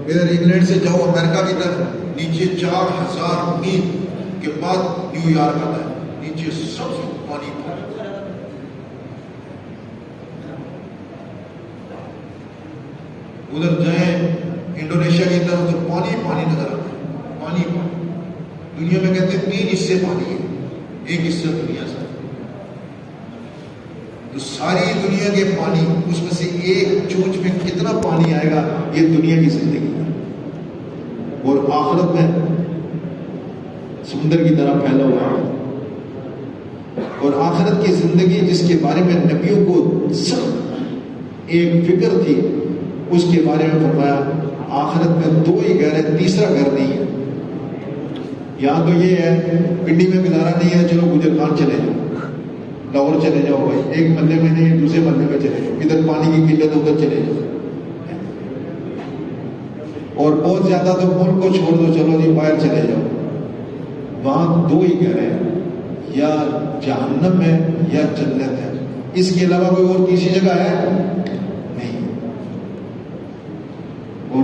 ادھر انگلینڈ سے جاؤ امریکہ کی طرف، نیچے 4000 میل کے بعد نیو یارک آتا ہے، نیچے سب سے پانی پانی۔ ادھر جائیں انڈونیشیا کی طرف تو پانی پانی نظر آتا ہے، پانی پانی۔ دنیا میں کہتے ہیں 3 حصے پانی ہے، 1 حصہ دنیا سے۔ تو ساری دنیا کے پانی، اس میں سے ایک چونچ میں کتنا پانی آئے گا، یہ دنیا کی زندگی ہے۔ اور آخرت میں سمندر کی طرح پھیلا ہوا ہے۔ اور آخرت کی زندگی جس کے بارے میں نبیوں کو سخت ایک فکر تھی، اس کے بارے میں فرمایا آخرت میں 2 ہی گھر ہے، تیسرا گھر نہیں ہے۔ یہاں تو یہ ہے پنڈی میں گزارا نہیں ہے، چلو گجر خان چلے جاؤ، لاہور چلے جاؤ بھائی، ایک محلے میں نہیں دوسرے محلے میں چلے جاؤ، ادھر پانی کی قلت ادھر چلے جاؤ۔ اور بہت زیادہ تو ملک کو چھوڑ دو، چلو جی باہر چلے جاؤ۔ وہاں 2 ہی گھر ہیں، یا جہنم ہے یا جنت ہے، اس کے علاوہ کوئی اور تیسری جگہ ہے نہیں۔ اور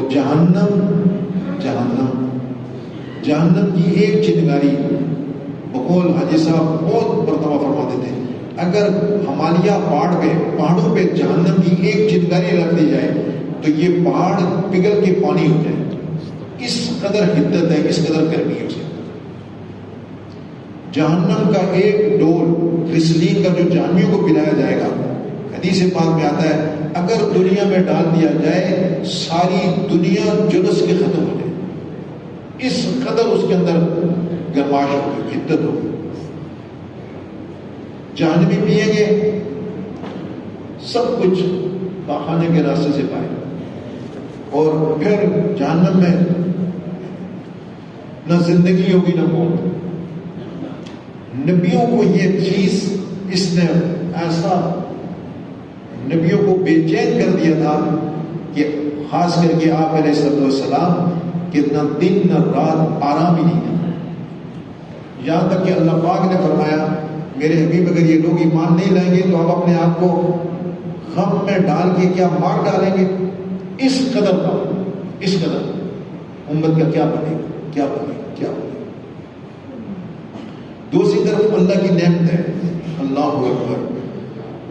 جہنم کی ایک چنگاری، بقول حاجی صاحب بہت مرتبہ فرماتے تھے، اگر ہمالیہ پہاڑوں پہ جہنم کی ایک چنگاری رکھ دی جائے تو یہ پہاڑ پگھل کے پانی ہو جائے، اس قدر حدت ہے، اس قدر گرمی ہے اسے۔ جہنم کا ایک ڈول غسلین کا جو جہنمیوں کو پلایا جائے گا، حدیث پاک میں آتا ہے اگر دنیا میں ڈال دیا جائے ساری دنیا جلس کے ختم ہو جائے، اس قدر اس کے اندر گرماش ہوگی، حدت ہوگی۔ جہنمی پیئیں گے سب کچھ پاخانے کے راستے سے پائے، اور پھر جہنم میں نہ زندگی ہوگی نہ موت۔ نبیوں کو یہ چیز اس نے ایسا نبیوں کو بے چین کر دیا تھا کہ خاص کر کے آپ علیہ السلام کہ نہ دن نہ رات آرام ہی نہیں تھا، یہاں تک کہ اللہ پاک نے فرمایا میرے حبیب اگر یہ لوگ ایمان نہیں لائیں گے تو آپ اپنے آپ کو غم میں ڈال کے کیا مار ڈالیں گے۔ اس قدر امت کا کیا بنے گا۔ دوسری طرف اللہ کی نعمت ہے، اللہ اکبر۔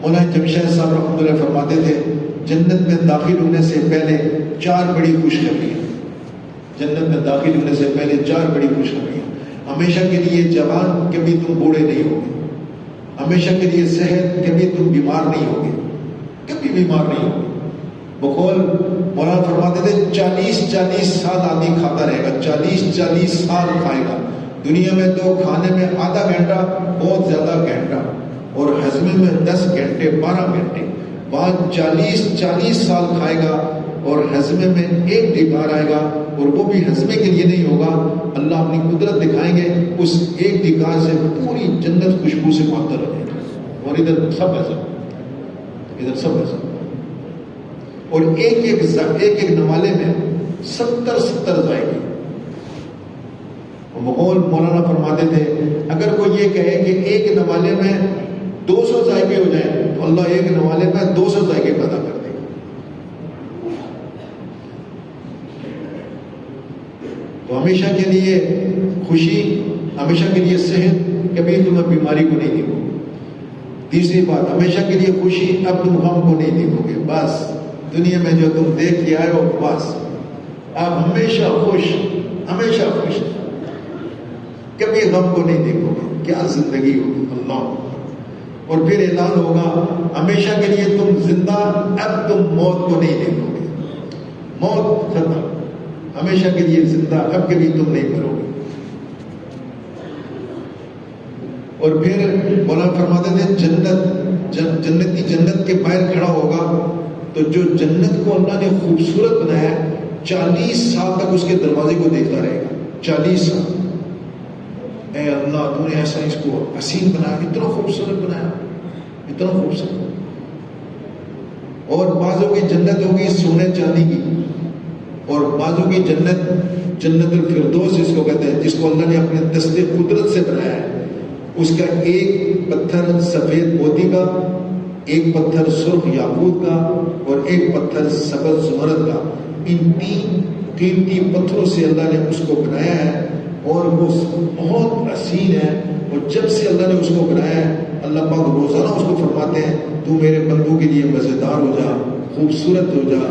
مولانا جمشید صاحب رحمۃ اللہ فرماتے تھے جنت میں داخل ہونے سے پہلے 4 بڑی خوشخبریاں، جنت میں داخل ہونے سے پہلے 4 بڑی خوشخبریاں۔ ہمیشہ کے لیے جوان، کبھی تم بوڑھے نہیں ہوگے۔ ہمیشہ کے لیے صحت، کبھی تم بیمار نہیں ہوگے، کبھی بیمار نہیں ہوگے۔ بقول مولانا فرماتے تھے 40 سال آدمی کھاتا رہے گا، 40 سال کھائے گا۔ دنیا میں تو کھانے میں آدھا گھنٹہ، بہت زیادہ گھنٹہ، اور ہضمے میں 10 گھنٹے 12 گھنٹے، وہاں 40 سال کھائے گا اور ہضمے میں 1 ڈکار آئے گا، اور وہ بھی ہضمے کے لیے نہیں ہوگا، اللہ اپنی قدرت دکھائیں گے، اس 1 ڈکار سے پوری جنت خوشبو سے معطر ہو جائے گا۔ اور ادھر سب ایسا، اور ایک نوالے میں 70 ذائقے۔ مغول مولانا فرماتے تھے اگر کوئی یہ کہے کہ ایک نوالے میں 200 ذائقے ہو جائیں تو اللہ ایک نوالے میں 200 ذائقے پیدا کر دے گا۔ تو ہمیشہ کے لیے خوشی، ہمیشہ کے لیے صحت، کبھی تم اب بیماری کو نہیں دیکھو گے۔ تیسری بات، ہمیشہ کے لیے خوشی، اب تم غم کو نہیں دیکھو گے۔ بس دنیا میں جو تم دیکھ کے آئے ہو، بس آپ ہمیشہ خوش، کبھی غم کو نہیں دیکھو گے۔ کیا زندگی ہوگی، اللہ۔ اور پھر اعلان ہوگا ہمیشہ کے لیے تم زندہ، اب تم موت کو نہیں دیکھو گے۔ موت ختم، ہمیشہ کے لیے زندہ، اب کبھی تم نہیں مرو گے۔ اور پھر مولانا فرماتے تھے جنتی جنت کے باہر کھڑا ہوگا تو جو جنت کو اللہ نے خوبصورت بنایا ہے 40 سال تک اس کے دروازے کو دیکھتا رہے گا۔ 40 سال، اے اللہ تو نے ایسا اس کو حسین بنایا، اتنا خوبصورت بنایا، اتنا خوبصورت۔ اور بعضوں کی جنت ہوگی سونے چاندی کی، اور بعضوں کی جنت الفردوس جس کو کہتے ہیں، جس کو اللہ نے اپنے دستے قدرت سے بنایا ہے۔ اس کا ایک پتھر سفید موتی کا، ایک پتھر سرخ یاقوت کا، اور ایک پتھر سبز زمرد کا۔ ان 3 قیمتی پتھروں سے اللہ نے اس کو بنایا ہے اور وہ بہت حسین ہے. اور جب سے اللہ نے اس کو بنایا ہے اللہ پاک روزانہ اس کو فرماتے ہیں تو میرے بندوں کے لیے مزیدار ہو جا, خوبصورت ہو جا,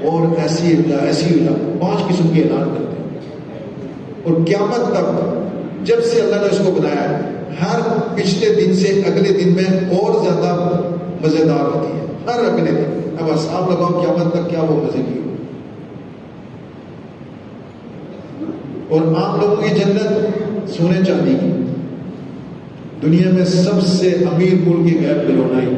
اور ایسی ہو جا, ایسی ہو جا. 5 قسم کے اعلان کرتے ہیں. اور قیامت تک جب سے اللہ نے اس کو بنایا ہے ہر پچھلے دن سے اگلے دن میں اور زیادہ مزیدار ہوتی ہے, ہر اگلے دن. اب حساب لگاؤ قیامت تک کیا وہ مزے کی. اور عام لوگوں کی جنت سونے چاندی کی. دنیا میں سب سے امیر ملک کی غیر برونائی,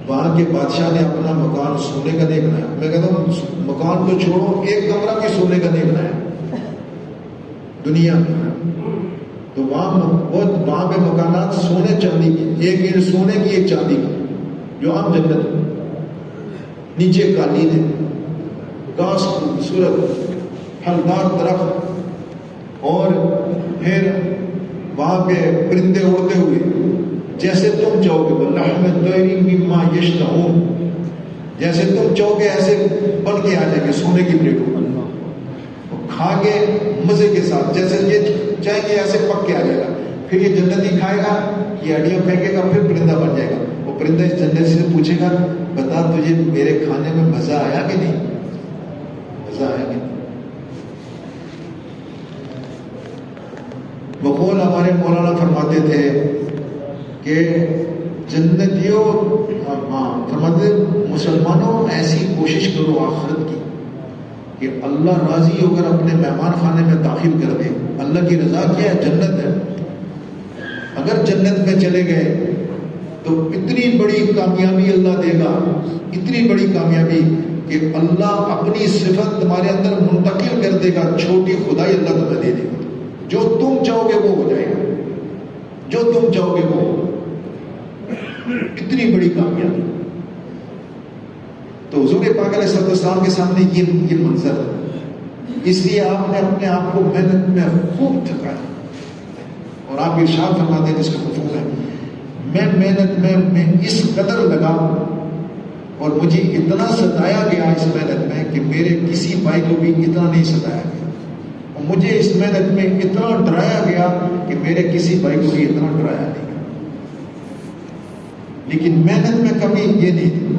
وہاں کے بادشاہ نے اپنا مکان سونے کا نہیں بنایا. میں کہتا ہوں مکان کو چھوڑو, ایک کمرہ بھی سونے کا نہیں بنایا دنیا میں. تو وہاں پہ مکانات سونے چاندی کی, ایک اینٹ سونے کی ایک چاندی کی, جو عام جنت ہے. نیچے قالین ہے, گھاس خوبصورت پھلدار درخت, اور پھر وہاں پہ پرندے اڑتے ہوئے جیسے تم چاہو گے, لحم طیر مما یشتہون, جیسے تم چاہو گے ایسے بن کے آ جائیں گے سونے کی پلیٹوں پر, کھا کے مزے کے ساتھ. جیسے یہ چاہیں گے ایسے پک کے آ جائے گا. پھر یہ جنتی کھائے گا, یہ ہڈیاں پھینکے گا, پھر پرندہ بن جائے گا. وہ پرندہ اس جنت سے پوچھے گا بتا تجھے میرے کھانے میں مزہ آیا کہ نہیں, مزہ آیا کہ نہیں. بقول ہمارے مولانا فرماتے تھے کہ جنتیوں فرماتے مسلمانوں ایسی کوشش کرو آخرت کی کہ اللہ راضی ہو کر اپنے مہمان خانے میں داخل کر دے. اللہ کی رضا کیا ہے؟ جنت ہے. اگر جنت میں چلے گئے تو اتنی بڑی کامیابی اللہ دے گا, اتنی بڑی کامیابی کہ اللہ اپنی صفت تمہارے اندر منتقل کر دے گا. چھوٹی خدائی اللہ تمہیں دے دے گا. جو تم چاہو گے وہ ہو جائے گا, جو تم چاہو گے وہ ہوگا. اتنی بڑی کامیابی. تو حضور پاک علیہ السلام کے سامنے یہ منظر ہے. اس لیے آپ نے اپنے آپ کو محنت میں خوب تھکایا, اور آپ ارشاد فرماتے ہیں جس کا مفہوم ہے میں محنت میں اس قدر لگا اور مجھے اتنا ستایا گیا اس محنت میں کہ میرے کسی بھائی کو بھی اتنا نہیں ستایا گیا, اور مجھے اس محنت میں اتنا ڈرایا گیا کہ میرے کسی بھائی کو بھی اتنا ڈرایا نہیں گیا. لیکن محنت میں کبھی یہ نہیں تھی,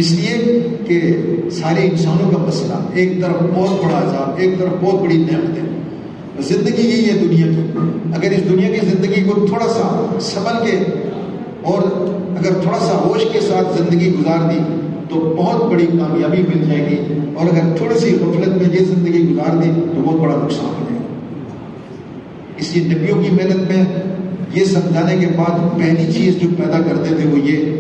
اس لیے کہ سارے انسانوں کا مسئلہ, ایک طرف بہت بڑا عذاب, ایک طرف بہت بڑی نعمت ہے. زندگی یہی ہے دنیا کی. اگر اس دنیا کی زندگی کو تھوڑا سا سنبھل کے اور اگر تھوڑا سا ہوش کے ساتھ زندگی گزار دی تو بہت بڑی کامیابی مل جائے گی, اور اگر تھوڑی سی غفلت میں یہ زندگی گزار دی تو بہت بڑا نقصان ہو جائے گا. اس لیے نبیوں کی محنت میں یہ سمجھانے کے بعد پہلی چیز جو پیدا کرتے تھے وہ یہ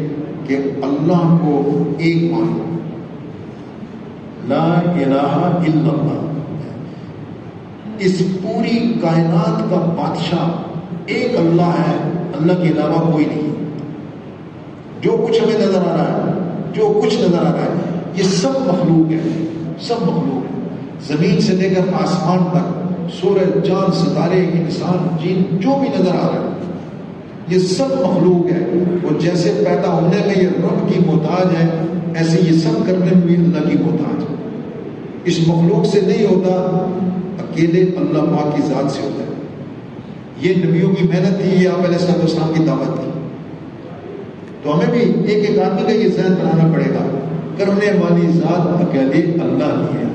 کہ اللہ کو ایک مانو, لا الہ الا اللہ. اس پوری کائنات کا بادشاہ ایک اللہ ہے, اللہ کے علاوہ کوئی نہیں. جو کچھ ہمیں نظر آ رہا ہے, جو کچھ نظر آ رہا ہے, یہ سب مخلوق ہے, سب مخلوق ہے. زمین سے لے کر آسمان تک, سورج, چاند, ستارے, انسان, جن, جو بھی نظر آ رہا ہے یہ سب مخلوق ہے. اور جیسے پیدا ہونے میں یہ رب کی محتاج ہے, ایسے یہ سب کرنے میں بھی اللہ کی محتاج ہے. اس مخلوق سے نہیں ہوتا, اکیلے اللہ پاک کی ذات سے ہوتا ہے. یہ نبیوں کی محنت تھی, یہ آپ علیہ السلام کی دعوت تھی. تو ہمیں بھی ایک ایک آدمی کا یہ ذہن بنانا پڑے گا, کرنے والی ذات اکیلے اللہ کی ہے,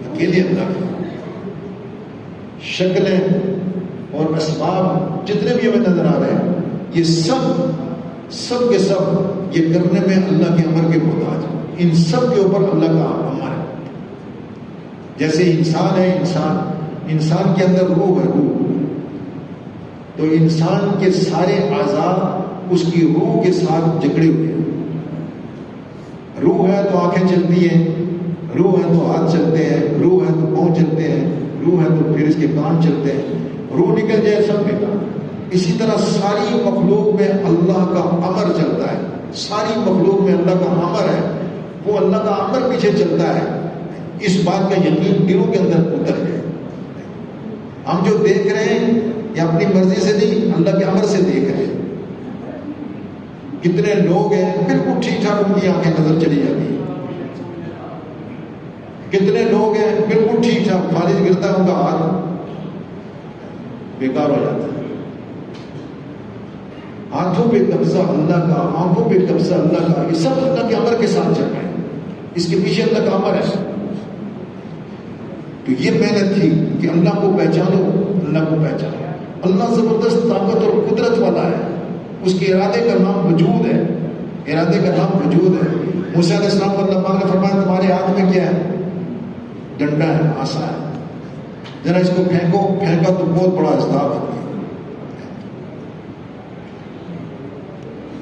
اکیلے اللہ کی. شکلیں اور اسباب جتنے بھی ہمیں نظر آ رہے ہیں یہ سب کے سب یہ کرنے میں اللہ کے امر کے محتاج ہیں. ان سب کے اوپر اللہ کا امر ہے. جیسے انسان ہے, انسان کے اندر روح ہے, روح, تو انسان کے سارے اعضاء اس کی روح کے ساتھ جکڑے ہوئے ہیں. روح ہے تو آنکھیں چلتی ہیں, روح ہے تو ہاتھ چلتے ہیں, روح ہے تو پاؤں چلتے ہیں, روح ہے تو پھر اس کے کان چلتے ہیں. روح نکل جائے سب نکل. اسی طرح ساری مخلوق میں اللہ کا امر چلتا ہے. ساری مخلوق میں اللہ کا امر ہے, وہ اللہ کا امر پیچھے چلتا ہے. اس بات کا یقین دلوں کے اندر اتر جائے. ہم جو دیکھ رہے ہیں یہ اپنی مرضی سے نہیں, اللہ کے امر سے دیکھ رہے ہیں. کتنے لوگ ہیں بالکل ٹھیک ٹھاک ان کی آنکھیں نظر چلی جاتی ہیں, کتنے لوگ ہیں بالکل ٹھیک ٹھاک، فالج گرتا ہے ان کا ہاتھ بیکار ہو جاتا ہے۔ ہاتھوں پہ قبضہ اللہ کا، آنکھوں پہ قبضہ اللہ کا، یہ سب اللہ کے امر کے ساتھ چل رہے ہیں، اس کے پیچھے اللہ کا امر ہے۔ تو یہ محنت تھی کہ اللہ کو پہچانو، اللہ کو پہچانو۔ اللہ زبردست طاقت اور قدرت والا ہے، اس کے ارادے کا نام وجود ہے، ارادے کا نام وجود ہے۔ موسیٰ علیہ السلام کو اللہ پاک نے فرمایا تمہارے ہاتھ میں کیا ہے؟ ڈنڈا ہے، آسا ہے، ذرا اس کو پھینکو، پھینکا تو بہت بڑا عذاب ہے۔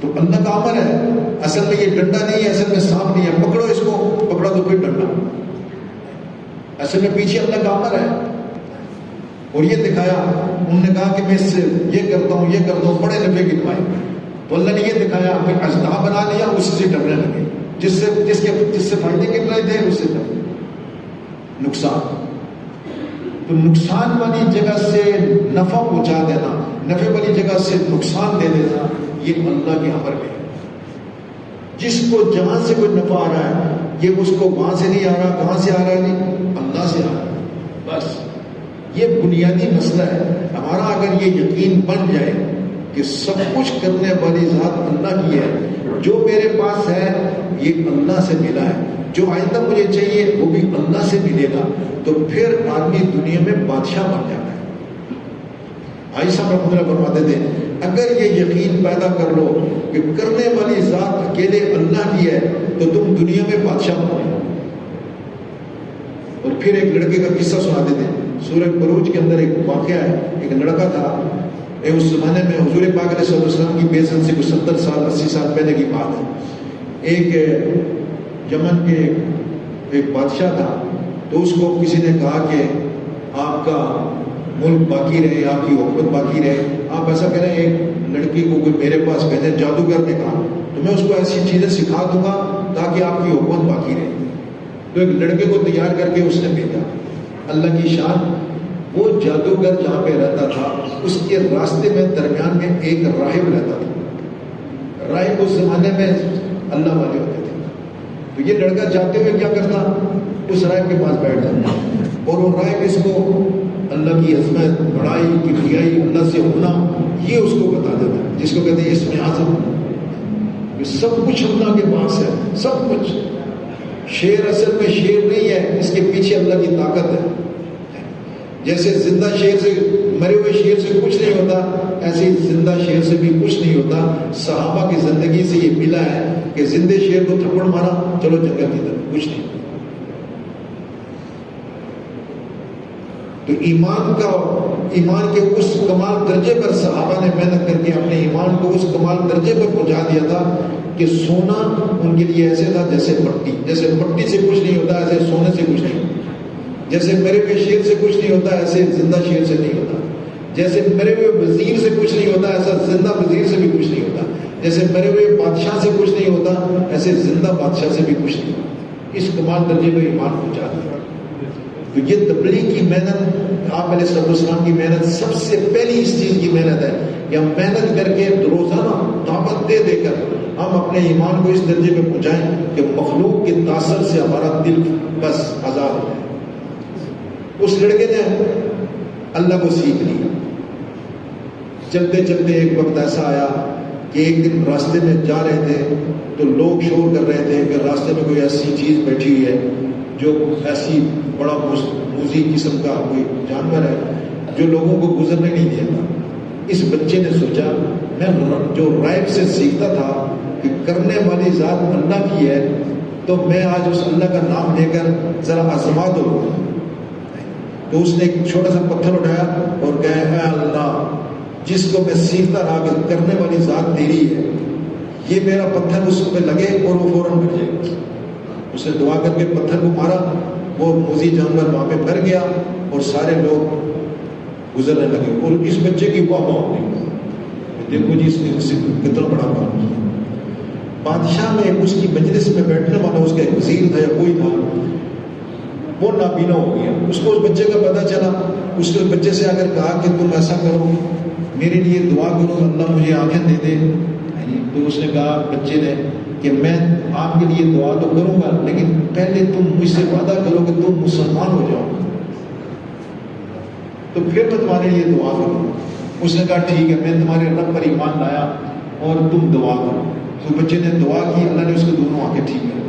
تو اللہ کا امر ہے، اصل میں یہ ڈنڈا نہیں ہے، اصل میں سانپ نہیں ہے، پکڑو اس کو، پکڑا تو پھر ڈنڈا، اصل میں پیچھے اللہ کا امر ہے۔ اور یہ دکھایا، انہوں نے کہا کہ میں اس سے یہ کرتا ہوں، یہ کرتا ہوں، بڑے نفع کی دعائیں، تو اللہ نے یہ دکھایا، پھر اژدہا بنا لیا، اسی سے ڈرنے لگے، جس سے فائدے گر رہے تھے اس سے نقصان۔ تو نقصان والی جگہ سے نفع پہنچا دینا، نفع والی جگہ سے نقصان دے دینا، یہ اللہ کے امر میں ہے۔ جس کو جہاں سے کوئی نفع آ رہا ہے، یہ اس کو وہاں سے نہیں آ رہا، کہاں سے آ رہا ہے؟ نہیں، اللہ سے آ رہا ہے۔ بس یہ بنیادی مسئلہ ہے ہمارا۔ اگر یہ یقین بن جائے کہ سب کچھ کرنے والی ذات اللہ کی ہے، جو میرے پاس ہے یہ اللہ سے ملا ہے، جو آئندہ مجھے چاہیے وہ بھی اللہ سے ملے گا، تو پھر آدمی دنیا میں بادشاہ بن جاتا ہے۔ بھائی صاحب رحمۃ اللہ فرماتے تھے اگر یہ یقین پیدا کر لو کہ کرنے والی ذات اکیلے اللہ کی ہے تو تم دنیا میں بادشاہ بن جاؤ۔ اور پھر ایک لڑکے کا قصہ سناتے تھے، سورہ بروج کے اندر ایک واقعہ ہے، ایک لڑکا تھا، اس زمانے میں حضور پاک علیہ السلام کی بیعت سے کچھ 70 سال 80 سال پہلے کی بات ہے۔ ایک یمن کے ایک بادشاہ تھا، تو اس کو کسی نے کہا کہ آپ کا ملک باقی رہے، آپ کی حکومت باقی رہے، آپ ایسا کریں ایک لڑکی کو کوئی میرے پاس بھیجیں، جادوگر نے کہا، تو میں اس کو ایسی چیزیں سکھا دوں گا تاکہ آپ کی حکومت باقی رہے۔ تو ایک لڑکے کو تیار کر کے اس نے بھیجا۔ اللہ کی شان، وہ جادوگر جہاں پہ رہتا تھا اس کے راستے میں درمیان میں ایک راہب رہتا تھا۔ راہب اس زمانے میں اللہ والے ہوتے تھے۔ تو یہ لڑکا جاتے ہوئے کیا کرتا، اس راہب کے پاس بیٹھ جاتا، اور وہ راہب اس کو اللہ کی عظمت، بڑائی، کبریائی، اللہ سے ہونا، یہ اس کو بتا دیتا ہے، جس کو کہتے ہیں اسم اعظم۔ سب کچھ اللہ کے پاس ہے، سب کچھ۔ شیر اصل میں شیر نہیں ہے، اس کے پیچھے اللہ کی طاقت ہے۔ جیسے زندہ شیر سے، مرے ہوئے شیر سے کچھ نہیں ہوتا، ایسے ہی زندہ شیر سے بھی کچھ نہیں ہوتا۔ صحابہ کی زندگی سے یہ ملا ہے کہ زندے شیر کو تھپڑ مارا، چلو جنگل کی طرف، کچھ نہیں۔ تو ایمان کے اس کمال درجے پر صحابہ نے محنت کر کے اپنے ایمان کو اس کمال درجے پر پہنچا دیا تھا کہ سونا ان کے لیے ایسے تھا جیسے مٹی، جیسے مٹی سے کچھ نہیں ہوتا ایسے سونے سے کچھ نہیں ہوتا، جیسے مرے ہوئے شیر سے کچھ نہیں ہوتا ایسے زندہ شیر سے نہیں ہوتا، جیسے مرے ہوئے وزیر سے کچھ نہیں ہوتا ایسا زندہ وزیر سے بھی کچھ نہیں ہوتا، جیسے مرے ہوئے بادشاہ سے کچھ نہیں ہوتا ایسے زندہ بادشاہ سے بھی کچھ نہیں ہوتا۔ اس کمال درجے پہ ایمان پہنچا دیا۔ تو یہ تبلیغ کی محنت، آپ علیہ السلام کی محنت، سب سے پہلی اس چیز کی محنت ہے کہ ہم محنت کر کے روزانہ دعوت دے دے کر ہم اپنے ایمان کو اس درجے پہ پہنچائیں کہ مخلوق کے تاثر سے ہمارا دل بس آزاد ہو جائے۔ اس لڑکے نے اللہ کو سیکھ لیا۔ چلتے چلتے ایک وقت ایسا آیا کہ ایک دن راستے میں جا رہے تھے تو لوگ شور کر رہے تھے کہ راستے میں کوئی ایسی چیز بیٹھی ہوئی ہے جو ایسی بڑا موذی قسم کا کوئی جانور ہے جو لوگوں کو گزرنے نہیں دیتا۔ اس بچے نے سوچا میں جو راہب سے سیکھتا تھا کہ کرنے والی ذات اللہ کی ہے، تو میں آج اس اللہ کا نام لے کر ذرا آزما دوں۔ تو اس نے ایک چھوٹا سا پتھر اٹھایا اور کہا اے اللہ، جس کو میں سیکھتا رہا کہ کرنے والی ذات تیری ہے، یہ میرا پتھر اس پہ لگے اور وہ فوراً مر جائے۔ اس نے دعا کر کے پتھر کو مارا، وہ موذی جانور وہاں پہ مر گیا اور سارے لوگ گزرنے لگے اور اس بچے کی واہ واہ ہو گئی۔ دیکھو جی اس نے کتنا بڑا کام کیا۔ بادشاہ میں اس کی مجلس میں بیٹھنے والا اس کا ایک وزیر تھا یا کوئی تھا، وہ نابینا ہو گیا۔ اس کو اس بچے کا پتہ چلا، اس نے بچے سے آ کر کہا کہ تم ایسا کرو، میرے لیے دعا کرو اللہ مجھے آنکھیں دے دے۔ تو اس نے کہا، بچے نے کہ میں آپ کے لیے دعا تو کروں گا لیکن پہلے تم مجھ سے وعدہ کرو کہ تم مسلمان ہو جاؤ تو پھر میں تمہارے لیے دعا کروں گا. اس نے کہا ٹھیک ہے میں تمہارے رب پر ایمان لایا اور تم دعا کرو. تو بچے نے دعا کی, اللہ نے اس کو دونوں آنکھیں ٹھیک کر.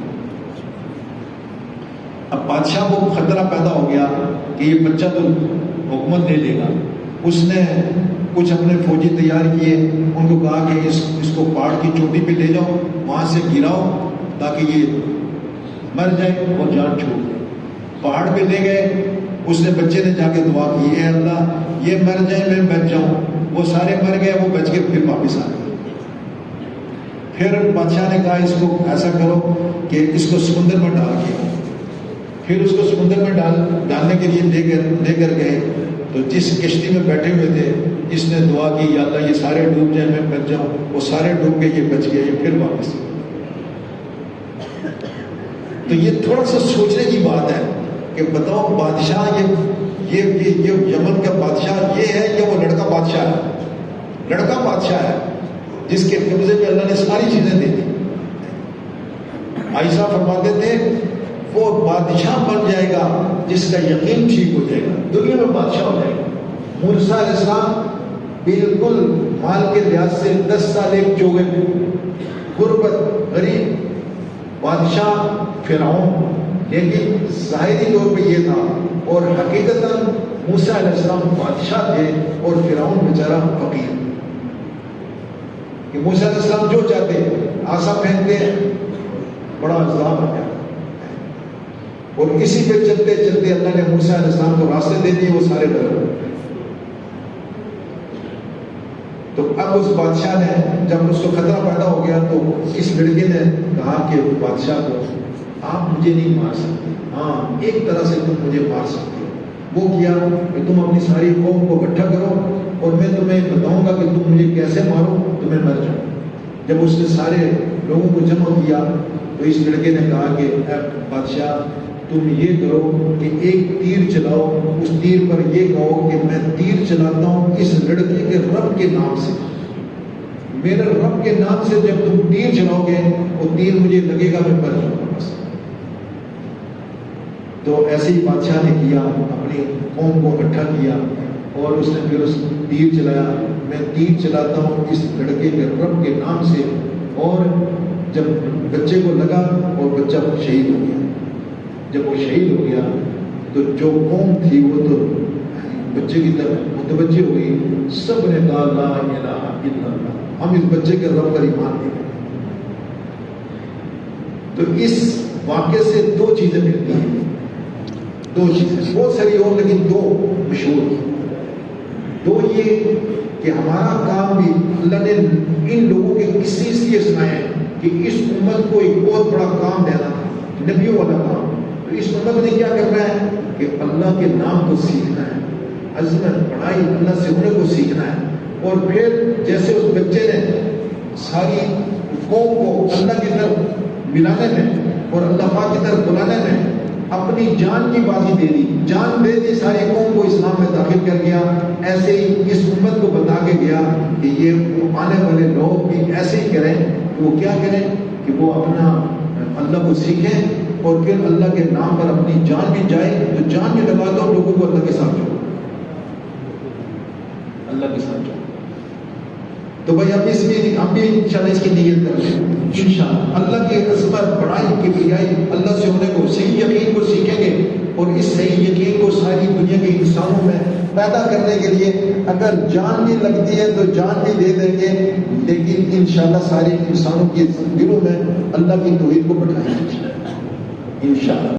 اب بادشاہ کو خطرہ پیدا ہو گیا کہ یہ بچہ تو حکومت لے لے گا. اس نے کچھ اپنے فوجی تیار کیے, ان کو کہا کہ اس کو پہاڑ کی چوٹی پہ لے جاؤ, وہاں سے گراؤ تاکہ یہ مر جائے اور جان چھوڑ دے. پہاڑ پہ لے گئے, اس نے بچے نے جا کے دعا کی اے اللہ یہ مر جائے میں بچ جاؤں. وہ سارے مر گئے, وہ بچ کے پھر واپس آ گئے. پھر بادشاہ نے کہا اس کو ایسا کرو کہ اس کو سمندر میں ڈال کے, پھر اس کو سمندر میں ڈالنے کے لیے لے کر گئے. تو جس کشتی میں بیٹھے ہوئے تھے اس نے دعا کی یا اللہ یہ سارے ڈوب جائیں میں بچ جاؤں. وہ سارے ڈوب گئے, یہ بچ گئے, یہ پھر واپس. تو یہ تھوڑا سا سوچنے کی بات ہے کہ بتاؤ بادشاہ یہ یمن کا بادشاہ یہ ہے یا وہ لڑکا بادشاہ ہے؟ لڑکا بادشاہ ہے جس کے قبضے میں اللہ نے ساری چیزیں دے دی. عائشہ فرماتے تھے وہ بادشاہ بن جائے گا جس کا یقین ٹھیک ہو جائے گا, دنیا میں بادشاہ ہو جائے گا. موسیٰ علیہ السلام بالکل مال کے لحاظ سے 10 سال ایک چوگے میں, غربت, غریب, بادشاہ فرعون, لیکن ظاہری طور پہ یہ تھا اور حقیقتاً موسیٰ علیہ السلام بادشاہ تھے اور فرعون بیچارہ فقیر. کہ موسیٰ علیہ السلام جو چاہتے آسا پہنتے بڑا عذاب آ گیا, اور اسی پہ چلتے چلتے اللہ نے موسیٰ علیہ السلام کو راستے دے دیے, وہ سارے ڈر گئے. تو اب اس بادشاہ نے جب اس کو خطرہ پیدا ہو گیا تو اس لڑکے نے کہا کہ بادشاہ کو آپ مجھے نہیں مار سکتے, ہاں ایک طرح سے تم مجھے مار سکتے ہو. وہ کیا کہ تم اپنی ساری قوم کو اکٹھا کرو اور میں تمہیں بتاؤں گا کہ تم مجھے کیسے مارو تو میں مر جاؤں. جب اس نے سارے لوگوں کو جمع کیا تو اس لڑکے نے کہا کہ اے بادشاہ تم یہ کرو کہ ایک تیر چلاؤ, اس تیر پر یہ کہو کہ میں تیر چلاتا ہوں اس لڑکے کے رب کے نام سے, میرے رب کے نام سے جب تم تیر چلاؤ گے وہ تیر مجھے لگے گا میں مر جاؤں گا بس. تو ایسے ہی بادشاہ نے کیا, اپنی قوم کو اکٹھا کیا اور اس نے پھر اس تیر چلایا, میں تیر چلاتا ہوں اس لڑکے کے رب کے نام سے. اور جب بچے کو لگا اور بچہ شہید ہو گیا. جب وہ شہید ہو گیا تو جو قوم تھی وہ تو بچے کی طرف متوجہ ہو گئی. سب نے کہا لا الہ الا اللہ, ہم اس بچے کے رب پر ایمان لے گئے. تو اس واقعے سے 2 چیزیں ملتی ہیں, 2 چیزیں, بہت ساری اور لیکن 2 مشہور. 2 یہ کہ ہمارا کام بھی اللہ نے ان لوگوں کے قصے اس لیے سنائے ہیں کہ اس امت کو ایک بہت بڑا کام دینا تھا, نبیوں والا کام. تو اس امت نے کیا کرنا ہے کہ اللہ کے نام کو سیکھنا ہے, عظمت بڑائی اللہ سے ہونے کو سیکھنا ہے. اور پھر جیسے اس بچے نے ساری قوم کو اللہ کی طرف ملانے میں اور اللہ پاک کی طرف بلانے میں اپنی جان کی بازی دے دی, جان دے دی, ساری قوم کو اسلام میں داخل کر گیا. ایسے ہی اس امت کو بتا کے گیا کہ یہ آنے والے لوگ بھی ایسے ہی کریں کہ وہ کیا کریں کہ وہ اپنا اللہ کو سیکھیں اور پھر اللہ کے نام پر اپنی جان بھی جائے. تو جان بھی لگا دو لوگوں کو اللہ کے ساتھ جوڑو, اللہ کے ساتھ جوڑو. تو بھائی ہم بھی انشاءاللہ اس کی نیت کر لیں انشاءاللہ. اللہ کی عظمت بڑائی کی بڑائی اللہ سے ہونے کو, صحیح یقین کو سیکھیں گے اور اس صحیح یقین کو ساری دنیا کے انسانوں میں پیدا کرنے کے لیے اگر جان بھی لگتی ہے تو جان بھی دے دیں گے, لیکن انشاءاللہ سارے انسانوں کے دلوں میں اللہ کی توحید کو بٹھائیں گے انشاءاللہ.